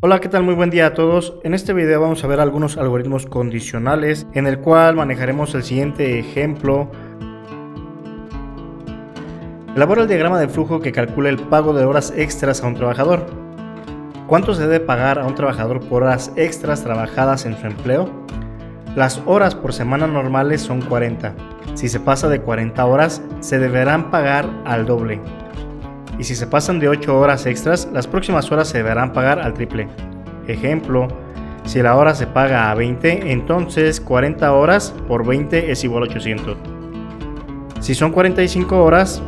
Hola, ¿qué tal? Muy buen día a todos. En este video vamos a ver algunos algoritmos condicionales en el cual manejaremos el siguiente ejemplo. Elabora el diagrama de flujo que calcula el pago de horas extras a un trabajador. ¿Cuánto se debe pagar a un trabajador por horas extras trabajadas en su empleo? Las horas por semana normales son 40. Si se pasa de 40 horas, se deberán pagar al doble. Y si se pasan de 8 horas extras, las próximas horas se deberán pagar al triple. Ejemplo, si la hora se paga a 20, entonces 40 horas por 20 es igual a 800. Si son 45 horas,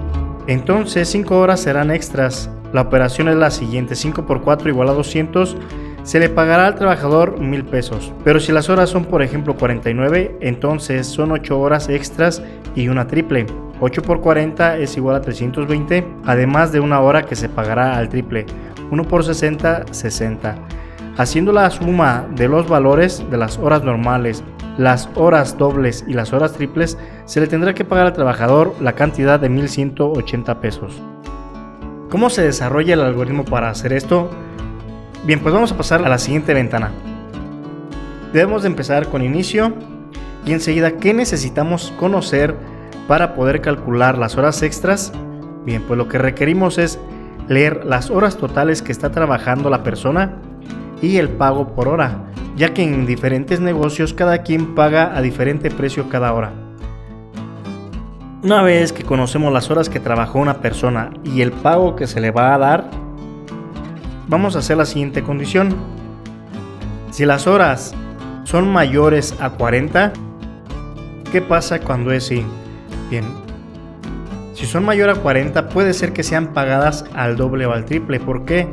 entonces 5 horas serán extras. La operación es la siguiente: 5 por 4 igual a 200. Se le pagará al trabajador 1000 pesos. Pero si las horas son, por ejemplo, 49, entonces son 8 horas extras y una triple. 8 por 40 es igual a 320, además de una hora que se pagará al triple. 1 por 60, 60. Haciendo la suma de los valores de las horas normales, las horas dobles y las horas triples, se le tendrá que pagar al trabajador la cantidad de 1180 pesos. ¿Cómo se desarrolla el algoritmo para hacer esto? Bien, pues vamos a pasar a la siguiente ventana. Debemos de empezar con inicio y enseguida, ¿qué necesitamos conocer para poder calcular las horas extras? Bien, pues lo que requerimos es leer las horas totales que está trabajando la persona y el pago por hora, ya que en diferentes negocios cada quien paga a diferente precio cada hora. Una vez que conocemos las horas que trabajó una persona y el pago que se le va a dar, vamos a hacer la siguiente condición. Si las horas son mayores a 40, ¿qué pasa cuando es sí? Bien, si son mayor a 40 puede ser que sean pagadas al doble o al triple. ¿Por qué?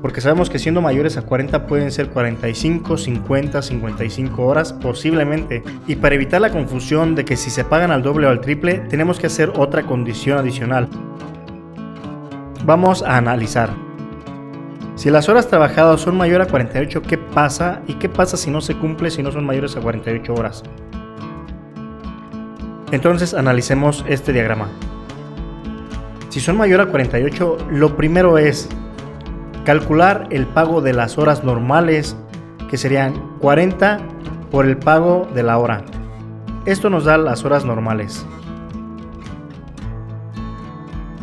Porque sabemos que siendo mayores a 40 pueden ser 45, 50, 55 horas posiblemente. Y para evitar la confusión de que si se pagan al doble o al triple, tenemos que hacer otra condición adicional. Vamos a analizar. Si las horas trabajadas son mayor a 48, ¿qué pasa? ¿Y qué pasa si no se cumple, si no son mayores a 48 horas? Entonces analicemos este diagrama. Si son mayor a 48, lo primero es calcular el pago de las horas normales, que serían 40 por el pago de la hora. Esto nos da las horas normales.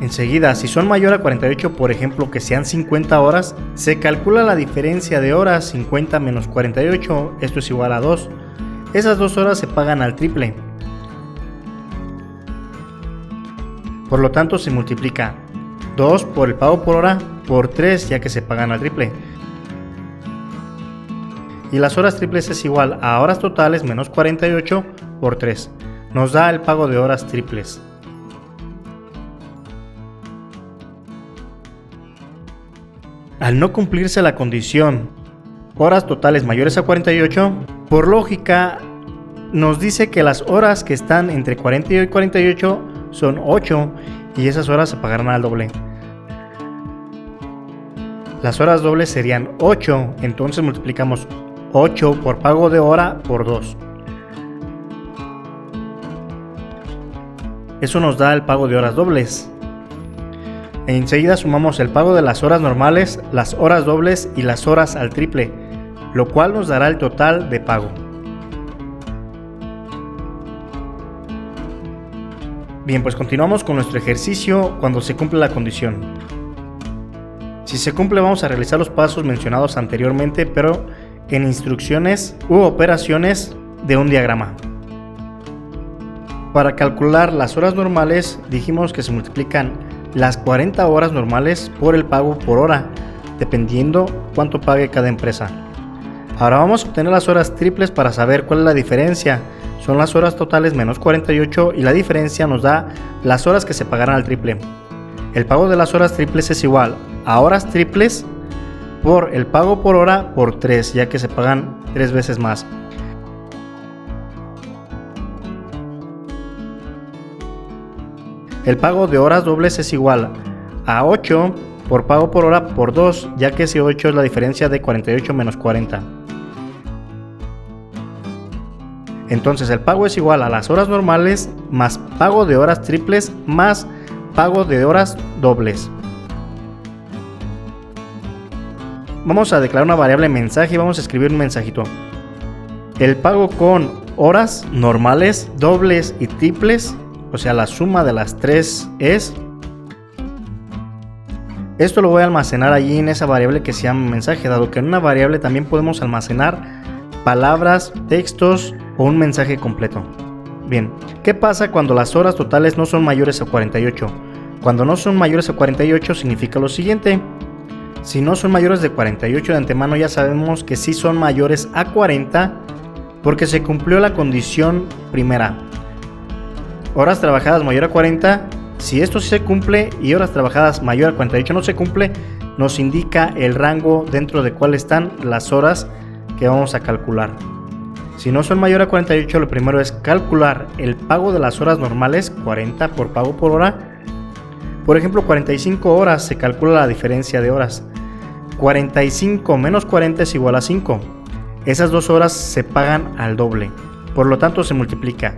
Enseguida, si son mayor a 48, por ejemplo que sean 50 horas, se calcula la diferencia de horas. 50 menos 48, esto es igual a 2. Esas 2 horas se pagan al triple. Por lo tanto, se multiplica 2 por el pago por hora por 3, ya que se pagan al triple. Y las horas triples es igual a horas totales menos 48 por 3. Nos da el pago de horas triples. Al no cumplirse la condición horas totales mayores a 48, por lógica nos dice que las horas que están entre 40 y 48 son 8 y esas horas se pagarán al doble. Las horas dobles serían 8, entonces multiplicamos 8 por pago de hora por 2. Eso nos da el pago de horas dobles. Enseguida sumamos el pago de las horas normales, las horas dobles y las horas al triple, lo cual nos dará el total de pago. Bien, pues continuamos con nuestro ejercicio cuando se cumple la condición. Si se cumple, vamos a realizar los pasos mencionados anteriormente, pero en instrucciones u operaciones de un diagrama. Para calcular las horas normales, dijimos que se multiplican las 40 horas normales por el pago por hora, dependiendo cuánto pague cada empresa. Ahora vamos a obtener las horas triples para saber cuál es la diferencia. Son las horas totales menos 48 y la diferencia nos da las horas que se pagarán al triple. El pago de las horas triples es igual a horas triples por el pago por hora por 3, ya que se pagan 3 veces más. El pago de horas dobles es igual a 8 por pago por hora por 2, ya que ese 8 es la diferencia de 48 menos 40. Entonces el pago es igual a las horas normales más pago de horas triples más pago de horas dobles. vamos a declarar una variable mensaje y vamos a escribir un mensajito. El pago con horas normales, dobles y triples, o sea, la suma de las tres es... Esto lo voy a almacenar allí en esa variable que se llama mensaje, dado que en una variable también podemos almacenar palabras, textos o un mensaje completo. Bien, ¿qué pasa cuando las horas totales no son mayores a 48? Cuando no son mayores a 48 significa lo siguiente. Si no son mayores de 48 de antemano, ya sabemos que sí son mayores a 40 porque se cumplió la condición primera. Horas trabajadas mayor a 40. Si esto sí se cumple y horas trabajadas mayor a 48 no se cumple, nos indica el rango dentro de cuál están las horas que vamos a calcular. Si no son mayor a 48, lo primero es calcular el pago de las horas normales, 40 por pago por hora. Por ejemplo, 45 horas se calcula la diferencia de horas. 45 menos 40 es igual a 5. Esas dos horas se pagan al doble, por lo tanto se multiplica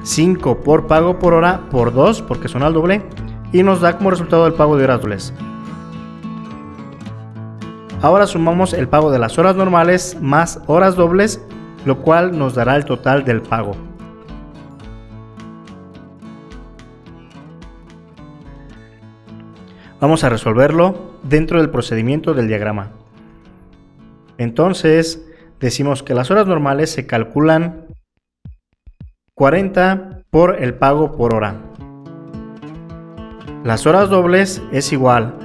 5 por pago por hora por 2 porque son al doble y nos da como resultado el pago de horas dobles. Ahora sumamos el pago de las horas normales más horas dobles, lo cual nos dará el total del pago. Vamos a resolverlo dentro del procedimiento del diagrama. Entonces decimos que las horas normales se calculan 40 por el pago por hora. Las horas dobles es igual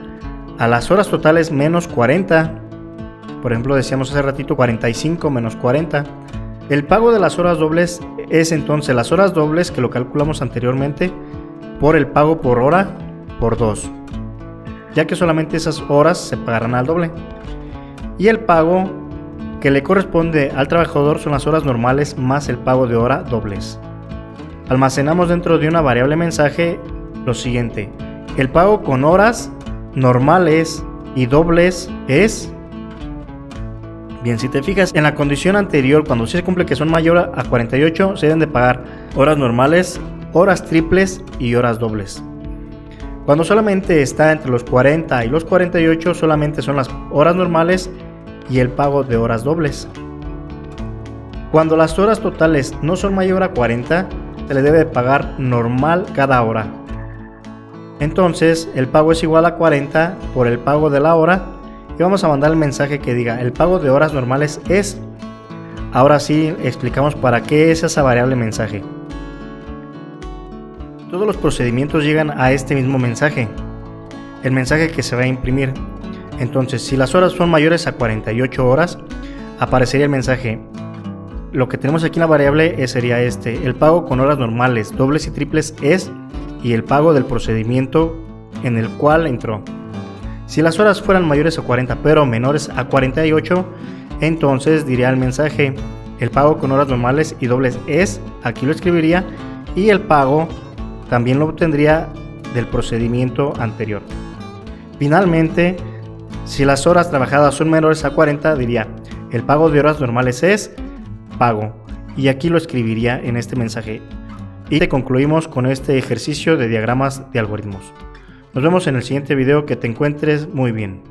a las horas totales menos 40. Por ejemplo, decíamos hace ratito 45 menos 40. El pago de las horas dobles es entonces las horas dobles que lo calculamos anteriormente por el pago por hora por 2, ya que solamente esas horas se pagarán al doble. Y el pago que le corresponde al trabajador son las horas normales más el pago de hora dobles. Almacenamos dentro de una variable mensaje lo siguiente: el pago con horas normales y dobles es... Bien, si te fijas en la condición anterior, cuando se cumple que son mayor a 48, se deben de pagar horas normales, horas triples y horas dobles. Cuando solamente está entre los 40 y los 48, solamente son las horas normales y el pago de horas dobles. Cuando las horas totales no son mayor a 40, se le debe pagar normal cada hora. Entonces el pago es igual a 40 por el pago de la hora y vamos a mandar el mensaje que diga el pago de horas normales es... Ahora sí explicamos para qué es esa variable mensaje. Todos los procedimientos llegan a este mismo mensaje, el mensaje que se va a imprimir. Entonces, si las horas son mayores a 48 horas, aparecería el mensaje. Lo que tenemos aquí en la variable sería este: el pago con horas normales, dobles y triples es, y el pago del procedimiento en el cual entró. Si las horas fueran mayores a 40 pero menores a 48, entonces diría el mensaje: el pago con horas normales y dobles es, aquí lo escribiría, y el pago también lo obtendría del procedimiento anterior. Finalmente, si las horas trabajadas son menores a 40, diría el pago de horas normales es pago, y aquí lo escribiría en este mensaje. Y concluimos con este ejercicio de diagramas de algoritmos. Nos vemos en el siguiente video. Que te encuentres muy bien.